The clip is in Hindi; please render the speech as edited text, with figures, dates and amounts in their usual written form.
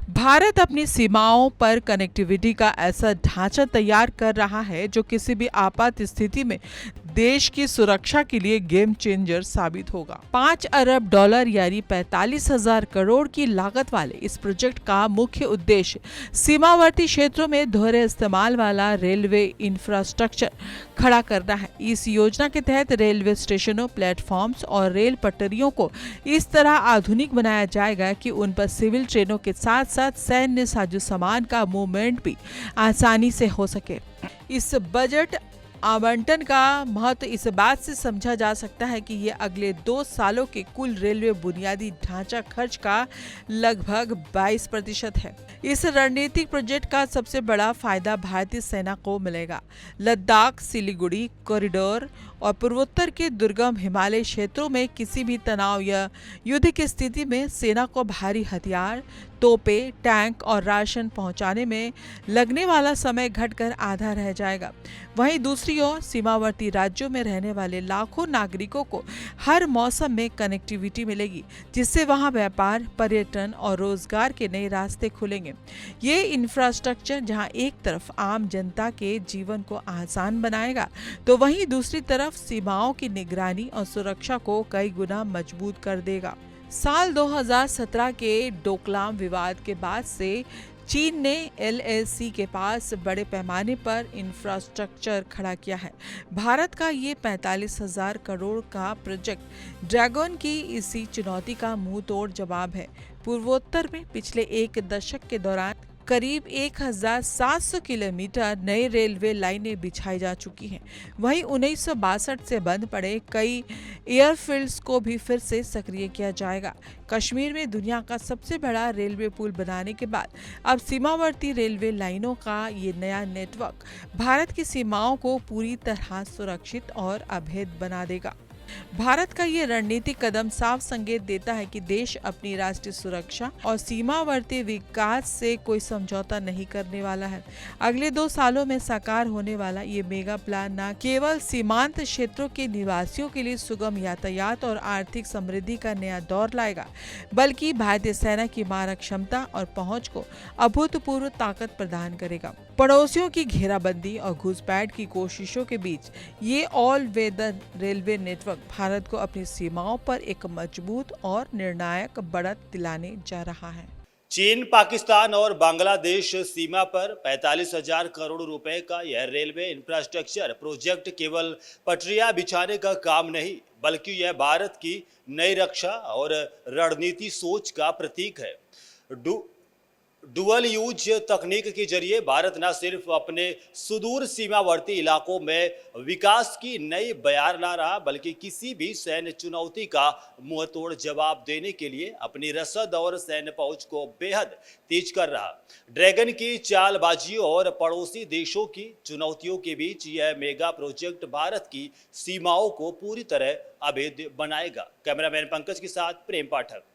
भारत अपनी सीमाओं पर कनेक्टिविटी का ऐसा ढांचा तैयार कर रहा है जो किसी भी आपात स्थिति में देश की सुरक्षा के लिए गेम चेंजर साबित होगा। 5 अरब डॉलर यानी 45,000 करोड़ की लागत वाले इस प्रोजेक्ट का मुख्य उद्देश्य सीमावर्ती क्षेत्रों में दोहरे इस्तेमाल वाला रेलवे इंफ्रास्ट्रक्चर खड़ा करना है। इस योजना के तहत रेलवे स्टेशनों, प्लेटफॉर्म्स और रेल पटरियों को इस तरह आधुनिक बनाया जाएगा कि उन पर सिविल ट्रेनों के साथ साथ सैन्य साजो सामान का मूवमेंट भी आसानी से हो सके। इस बजट आवंटन का महत्व इस बात से समझा जा सकता है कि ये अगले 2 सालों के कुल रेलवे बुनियादी ढांचा खर्च का लगभग 22% है। इस रणनीतिक प्रोजेक्ट का सबसे बड़ा फायदा भारतीय सेना को मिलेगा। लद्दाख, सिलीगुड़ी कॉरिडोर और पूर्वोत्तर के दुर्गम हिमालय क्षेत्रों में किसी भी तनाव या युद्ध की स्थिति में सेना को भारी हथियार, तोपें, टैंक और राशन पहुंचाने में लगने वाला समय घटकर आधा रह जाएगा। वहीं दूसरी ओर सीमावर्ती राज्यों में रहने वाले लाखों नागरिकों को हर मौसम में कनेक्टिविटी मिलेगी, जिससे वहां व्यापार, पर्यटन और रोजगार के नए रास्ते खुलेंगे। ये इंफ्रास्ट्रक्चर जहां एक तरफ आम जनता के जीवन को आसान बनाएगा, तो वहीं दूसरी तरफ सीमाओं की निगरानी और सुरक्षा को कई गुना मजबूत कर देगा। साल 2017 के डोकलाम विवाद के बाद से चीन ने एलएसी के पास बड़े पैमाने पर इंफ्रास्ट्रक्चर खड़ा किया है। भारत का ये 45,000 करोड़ का प्रोजेक्ट ड्रैगन की इसी चुनौती का मुंह तोड़ जवाब है। पूर्वोत्तर में पिछले 1 दशक के दौरान करीब 1,700 किलोमीटर नई रेलवे लाइनें बिछाई जा चुकी हैं। वहीं 1962 से बंद पड़े कई एयरफील्ड्स को भी फिर से सक्रिय किया जाएगा। कश्मीर में दुनिया का सबसे बड़ा रेलवे पुल बनाने के बाद अब सीमावर्ती रेलवे लाइनों का ये नया नेटवर्क भारत की सीमाओं को पूरी तरह सुरक्षित और अभेद बना देगा। भारत का ये रणनीतिक कदम साफ संकेत देता है कि देश अपनी राष्ट्रीय सुरक्षा और सीमावर्ती विकास से कोई समझौता नहीं करने वाला है। अगले 2 सालों में साकार होने वाला ये मेगा प्लान न केवल सीमांत क्षेत्रों के निवासियों के लिए सुगम यातायात और आर्थिक समृद्धि का नया दौर लाएगा, बल्कि भारतीय सेना की मारक क्षमता और पहुंच को अभूतपूर्व ताकत प्रदान करेगा। पड़ोसियों की घेराबंदी और घुसपैठ की कोशिशों के बीच ये all weather railway network Bharat को अपनी सीमाओं पर एक मजबूत और निर्णायक बढ़त दिलाने जा रहा है। चीन, पाकिस्तान और बांग्लादेश सीमा पर 45,000 करोड़ रुपए का यह रेलवे इंफ्रास्ट्रक्चर प्रोजेक्ट केवल पटरियां बिछाने का काम नहीं, बल्कि यह भारत की नई रक्षा और रणनीति सोच का प्रतीक है। डुअल यूज तकनीक के जरिए भारत न सिर्फ अपने सुदूर सीमावर्ती इलाकों में विकास की नई बयार ला रहा, बल्कि किसी भी सैन्य चुनौती का मुंहतोड़ जवाब देने के लिए अपनी रसद और सैन्य पहुंच को बेहद तेज कर रहा। ड्रैगन की चालबाजी और पड़ोसी देशों की चुनौतियों के बीच यह मेगा प्रोजेक्ट भारत की सीमाओं को पूरी तरह अभेद्य बनाएगा। कैमरामैन पंकज के साथ प्रेम पाठक।